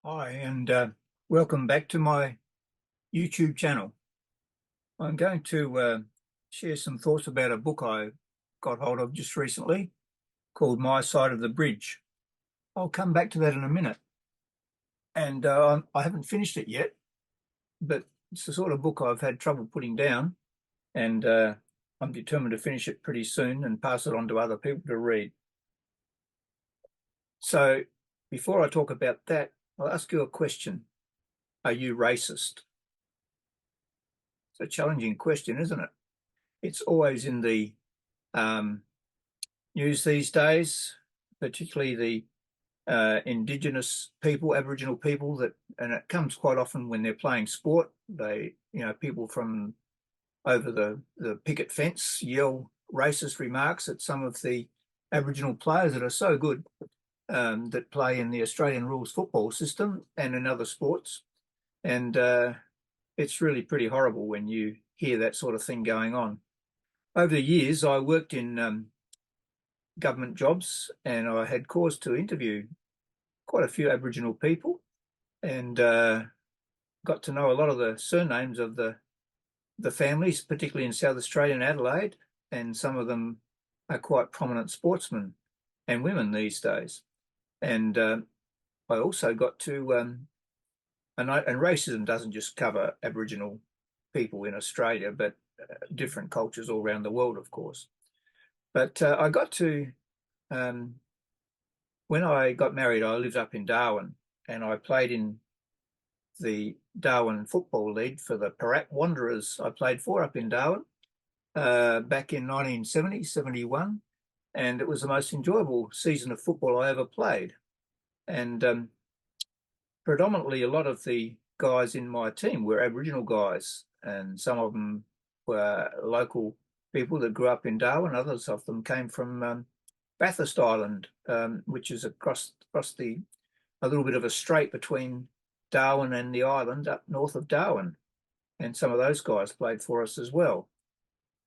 Hi, and welcome back to my YouTube channel. I'm going to share some thoughts about a book I got hold of just recently called My Side of the Bridge. I'll come back to that in a minute. And I haven't finished it yet, but it's the sort of book I've had trouble putting down, and I'm determined to finish it pretty soon and pass it on to other people to read. So before I talk about that, I'll ask you a question. Are you racist? It's a challenging question, isn't it? It's always in the um, news these days, particularly the indigenous people, Aboriginal people and it comes quite often when they're playing sport. People from over the picket fence yell racist remarks at some of the Aboriginal players that are so good that play in the Australian rules football system and in other sports. And it's really pretty horrible when you hear that sort of thing going on. Over the years, I worked in government jobs, and I had cause to interview quite a few Aboriginal people, and got to know a lot of the surnames of the families, particularly in South Australian Adelaide, and some of them are quite prominent sportsmen and women these days. And I also got to, and racism doesn't just cover Aboriginal people in Australia, but different cultures all around the world, of course. But I got to, when I got married, I lived up in Darwin, and I played in the Darwin Football League for the Parak Wanderers. I played for up in Darwin back in 1970, 71, and it was the most enjoyable season of football I ever played. And predominantly a lot of the guys in my team were Aboriginal guys, and some of them were local people that grew up in Darwin. Others of them came from Bathurst Island, which is across a little bit of a strait between Darwin and the island up north of Darwin. And some of those guys played for us as well.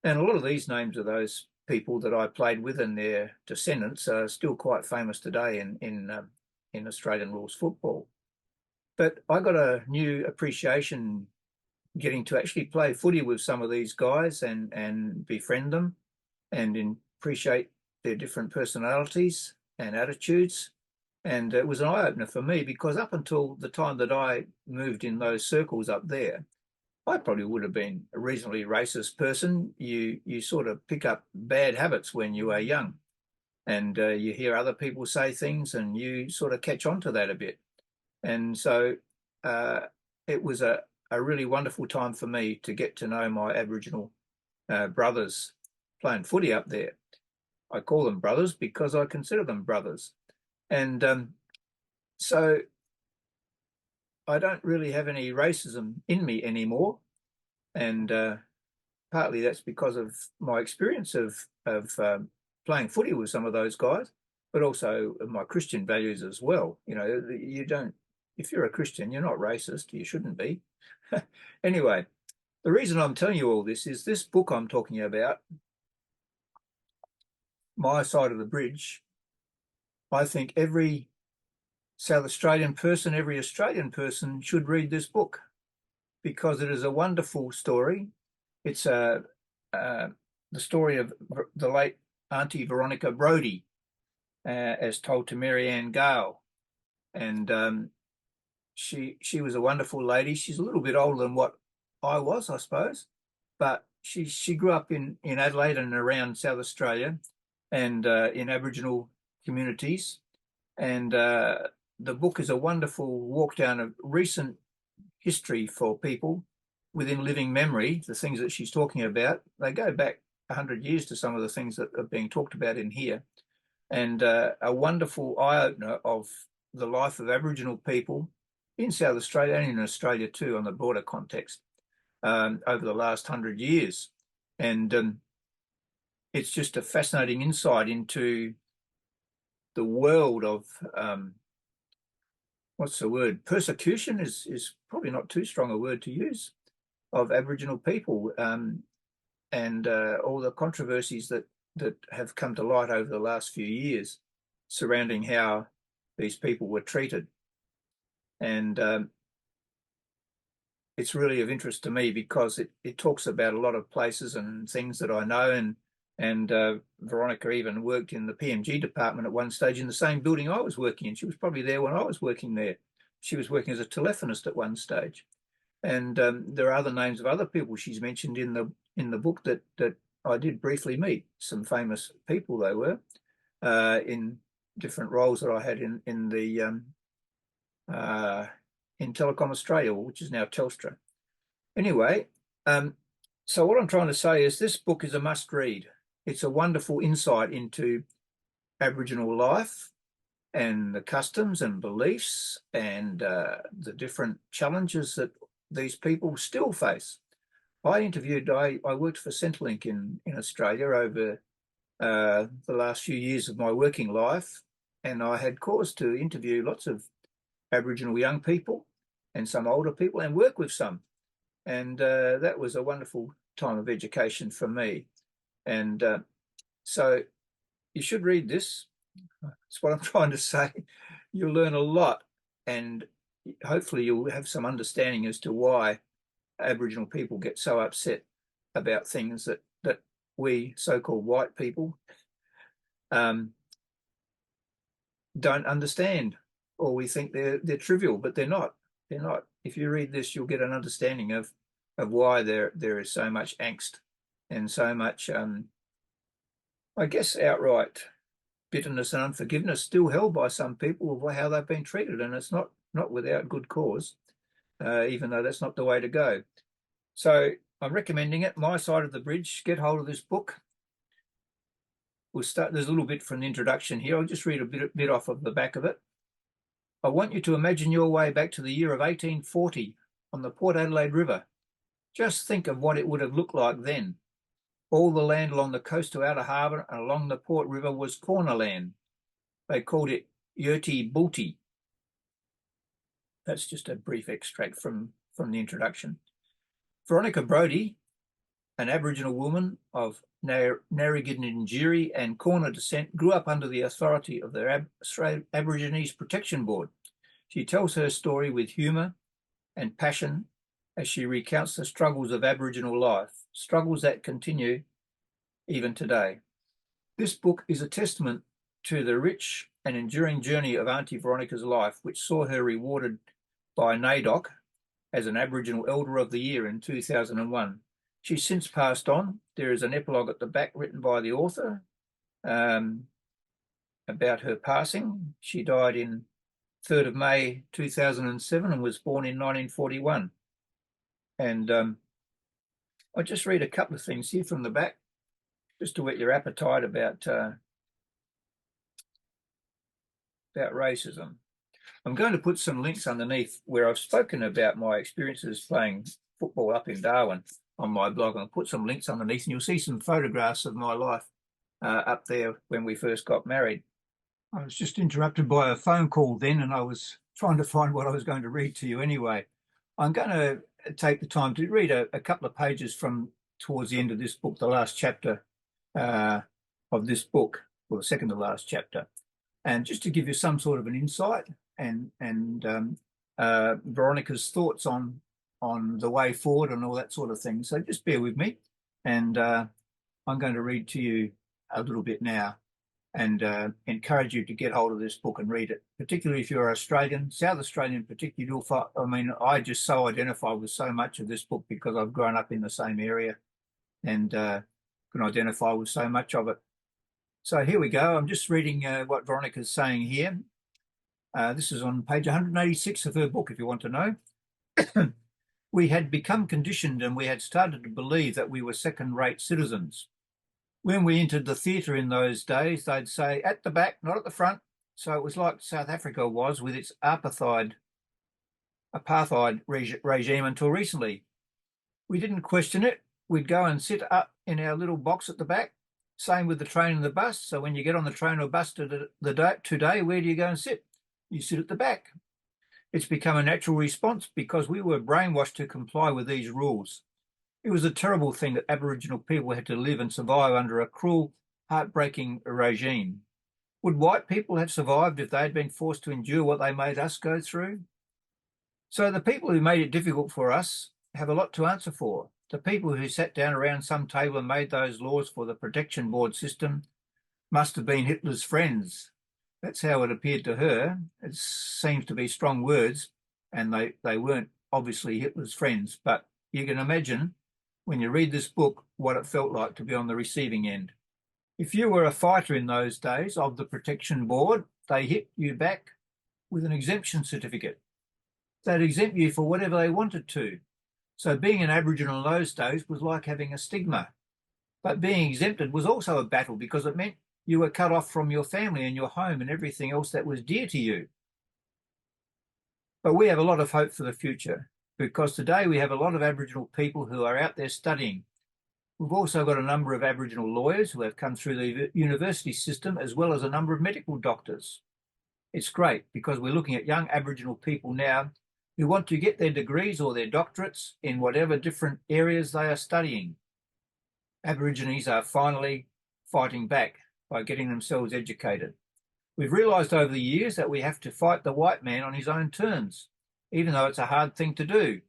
And a lot of these names of those people that I played with and their descendants are still quite famous today in Australian rules football. But I got a new appreciation getting to actually play footy with some of these guys and befriend them and appreciate their different personalities and attitudes. And it was an eye-opener for me because up until the time that I moved in those circles up there, I probably would have been a reasonably racist person. You sort of pick up bad habits when you are young, and you hear other people say things and you sort of catch on to that a bit. And so it was a really wonderful time for me to get to know my Aboriginal brothers playing footy up there. I call them brothers because I consider them brothers. And so I don't really have any racism in me anymore. And partly that's because of my experience of playing footy with some of those guys, but also my Christian values as well. You know, if you're a Christian, you're not racist. You shouldn't be. Anyway, the reason I'm telling you all this is this book I'm talking about, My Side of the Bridge. I think every South Australian person, every Australian person should read this book because it is a wonderful story. It's the story of the late Auntie Veronica Brodie, as told to Mary Ann Gale. And she was a wonderful lady. She's a little bit older than what I was, I suppose, but she grew up in Adelaide and around South Australia and in Aboriginal communities. And the book is a wonderful walk down of recent history for people within living memory. The things that she's talking about, they go back 100 years to some of the things that are being talked about in here. And a wonderful eye-opener of the life of Aboriginal people in South Australia and in Australia too, on the broader context, over the last 100 years. And it's just a fascinating insight into the world of, what's the word? Persecution is probably not too strong a word to use, of Aboriginal people, and all the controversies that have come to light over the last few years surrounding how these people were treated. And it's really of interest to me because it talks about a lot of places and things that I know. And Veronica even worked in the PMG department at one stage in the same building I was working in. She was probably there when I was working there. She was working as a telephonist at one stage. And there are other names of other people she's mentioned in the book that I did briefly meet. Some famous people they were in different roles that I had in Telecom Australia, which is now Telstra. Anyway, so what I'm trying to say is this book is a must read. It's a wonderful insight into Aboriginal life and the customs and beliefs and the different challenges that these people still face. I worked for Centrelink in Australia over the last few years of my working life, and I had cause to interview lots of Aboriginal young people and some older people and work with some. And that was a wonderful time of education for me. And so you should read this. That's what I'm trying to say. You'll learn a lot, and hopefully you'll have some understanding as to why Aboriginal people get so upset about things that we so-called white people don't understand, or we think they're trivial, but they're not. They're not. If you read this, you'll get an understanding of why there is so much angst and so much, I guess, outright bitterness and unforgiveness still held by some people of how they've been treated, and it's not without good cause, even though that's not the way to go. So I'm recommending it. My Side of the Bridge. Get hold of this book. We'll start. There's a little bit from the introduction here. I'll just read a bit off of the back of it. I want you to imagine your way back to the year of 1840 on the Port Adelaide River. Just think of what it would have looked like then. All the land along the coast to Outer Harbour and along the Port River was corner land. They called it Yurti Bulti. That's just a brief extract from the introduction. Veronica Brodie, an Aboriginal woman of Narragansett and Kaurna descent, grew up under the authority of the Aborigines Protection Board. She tells her story with humour and passion as she recounts the struggles of Aboriginal life, struggles that continue even today. This book is a testament to the rich and enduring journey of Auntie Veronica's life, which saw her rewarded by NAIDOC as an Aboriginal Elder of the Year in 2001. She's since passed on. There is an epilogue at the back written by the author about her passing. She died in 3rd of May 2007 and was born in 1941. And I'll just read a couple of things here from the back, just to whet your appetite about racism. I'm going to put some links underneath where I've spoken about my experiences playing football up in Darwin on my blog. I'll put some links underneath, and you'll see some photographs of my life up there when we first got married. I was just interrupted by a phone call then, and I was trying to find what I was going to read to you anyway. I'm going to take the time to read a couple of pages from towards the end of this book, the last chapter of this book, or the second to last chapter, and just to give you some sort of an insight and Veronica's thoughts on the way forward and all that sort of thing. So just bear with me, and I'm going to read to you a little bit now, and encourage you to get hold of this book and read it, particularly if you're Australian, South Australian particularly. I just so identify with so much of this book because I've grown up in the same area and can identify with so much of it. So here we go. I'm just reading what Veronica's saying here. This is on page 186 of her book, if you want to know. We had become conditioned and we had started to believe that we were second-rate citizens. When we entered the theatre in those days, they'd say, at the back, not at the front. So it was like South Africa was with its apartheid regime until recently. We didn't question it. We'd go and sit up in our little box at the back. Same with the train and the bus. So when you get on the train or bus today, where do you go and sit? You sit at the back. It's become a natural response because we were brainwashed to comply with these rules. It was a terrible thing that Aboriginal people had to live and survive under a cruel, heartbreaking regime. Would white people have survived if they had been forced to endure what they made us go through? So the people who made it difficult for us have a lot to answer for. The people who sat down around some table and made those laws for the protection board system must have been Hitler's friends. That's how it appeared to her. It seems to be strong words, and they weren't obviously Hitler's friends. But you can imagine when you read this book what it felt like to be on the receiving end. If you were a fighter in those days of the protection board, they hit you back with an exemption certificate. They'd exempt you for whatever they wanted to. So being an Aboriginal in those days was like having a stigma. But being exempted was also a battle because it meant you were cut off from your family and your home and everything else that was dear to you. But we have a lot of hope for the future because today we have a lot of Aboriginal people who are out there studying. We've also got a number of Aboriginal lawyers who have come through the university system, as well as a number of medical doctors. It's great because we're looking at young Aboriginal people now who want to get their degrees or their doctorates in whatever different areas they are studying. Aborigines are finally fighting back by getting themselves educated. We've realised over the years that we have to fight the white man on his own terms, even though it's a hard thing to do.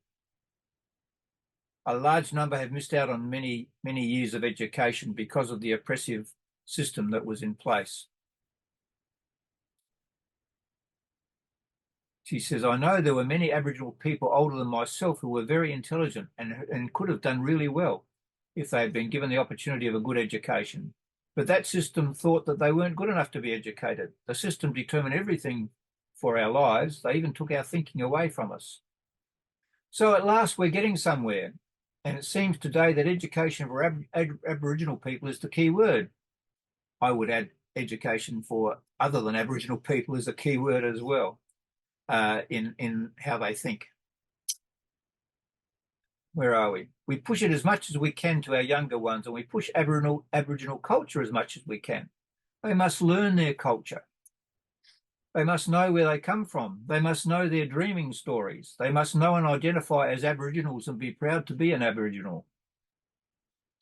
A large number have missed out on many, many years of education because of the oppressive system that was in place. She says, I know there were many Aboriginal people older than myself who were very intelligent and could have done really well if they had been given the opportunity of a good education. But that system thought that they weren't good enough to be educated. The system determined everything for our lives. They even took our thinking away from us. So at last we're getting somewhere. And it seems today that education for Aboriginal people is the key word. I would add education for other than Aboriginal people is a key word as well, in how they think. Where are we? We push it as much as we can to our younger ones, and we push Aboriginal culture as much as we can. They must learn their culture. They must know where they come from. They must know their dreaming stories. They must know and identify as Aboriginals and be proud to be an Aboriginal.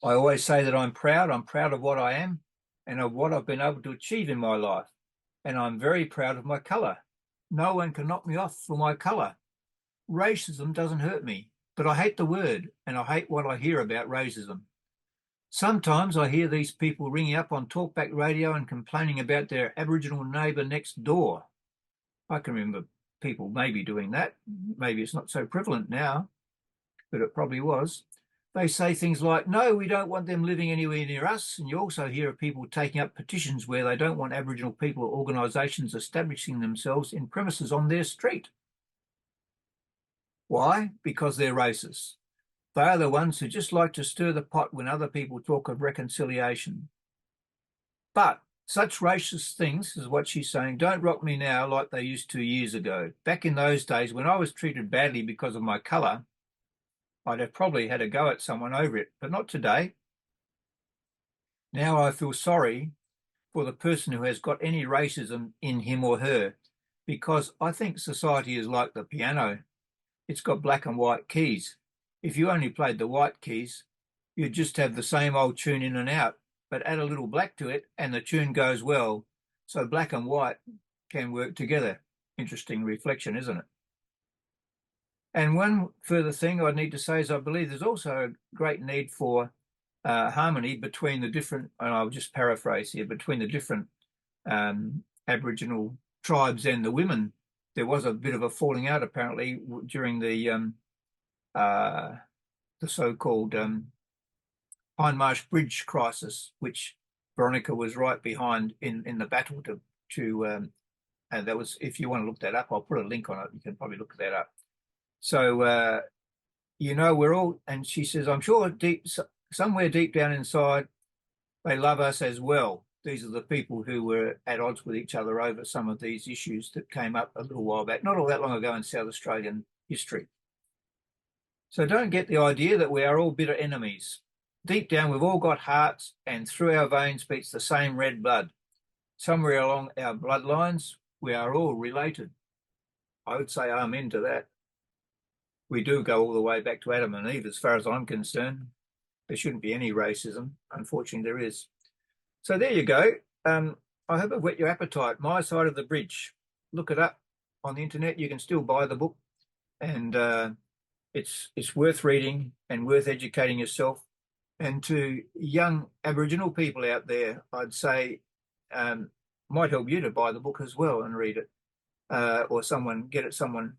I always say that I'm proud. I'm proud of what I am and of what I've been able to achieve in my life. And I'm very proud of my colour. No one can knock me off for my colour. Racism doesn't hurt me, but I hate the word and I hate what I hear about racism. Sometimes I hear these people ringing up on talkback radio and complaining about their Aboriginal neighbour next door. I can remember people maybe doing that. Maybe it's not so prevalent now, but it probably was. They say things like, no, we don't want them living anywhere near us. And you also hear of people taking up petitions where they don't want Aboriginal people or organisations establishing themselves in premises on their street. Why? Because they're racist. They are the ones who just like to stir the pot when other people talk of reconciliation. But such racist things, is what she's saying, don't rock me now like they used to years ago. Back in those days when I was treated badly because of my colour, I'd have probably had a go at someone over it, but not today. Now I feel sorry for the person who has got any racism in him or her, because I think society is like the piano. It's got black and white keys. If you only played the white keys, you'd just have the same old tune in and out, but add a little black to it and the tune goes well. So black and white can work together. Interesting reflection, isn't it? And one further thing I need to say is I believe there's also a great need for harmony between the different, and I'll just paraphrase here, between the different Aboriginal tribes and the women. There was a bit of a falling out apparently during the so-called Hindmarsh Bridge crisis, which Veronica was right behind in the battle and that was, if you want to look that up, I'll put a link on it. You can probably look that up. So, we're all, and she says, I'm sure somewhere deep down inside, they love us as well. These are the people who were at odds with each other over some of these issues that came up a little while back, not all that long ago in South Australian history. So don't get the idea that we are all bitter enemies. Deep down, we've all got hearts, and through our veins beats the same red blood. Somewhere along our bloodlines, we are all related. I would say amen to that. We do go all the way back to Adam and Eve, as far as I'm concerned. There shouldn't be any racism. Unfortunately, there is. So there you go. I hope I've whet your appetite. My Side of the Bridge. Look it up on the internet. You can still buy the book. and it's worth reading and worth educating yourself. And to young Aboriginal people out there, I'd say might help you to buy the book as well and read it, or get someone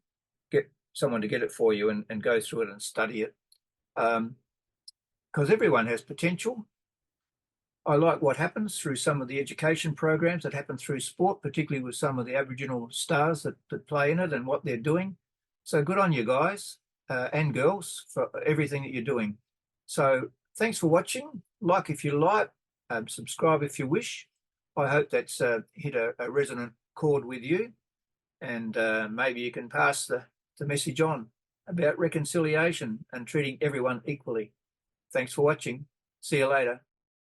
to get it for you and go through it and study it, because everyone has potential. I like what happens through some of the education programs that happen through sport, particularly with some of the Aboriginal stars that play in it and what they're doing. So good on you guys and girls for everything that you're doing. So thanks for watching. Like if you like, subscribe if you wish. I hope that's hit a resonant chord with you, and maybe you can pass the message on about reconciliation and treating everyone equally. Thanks for watching. See you later.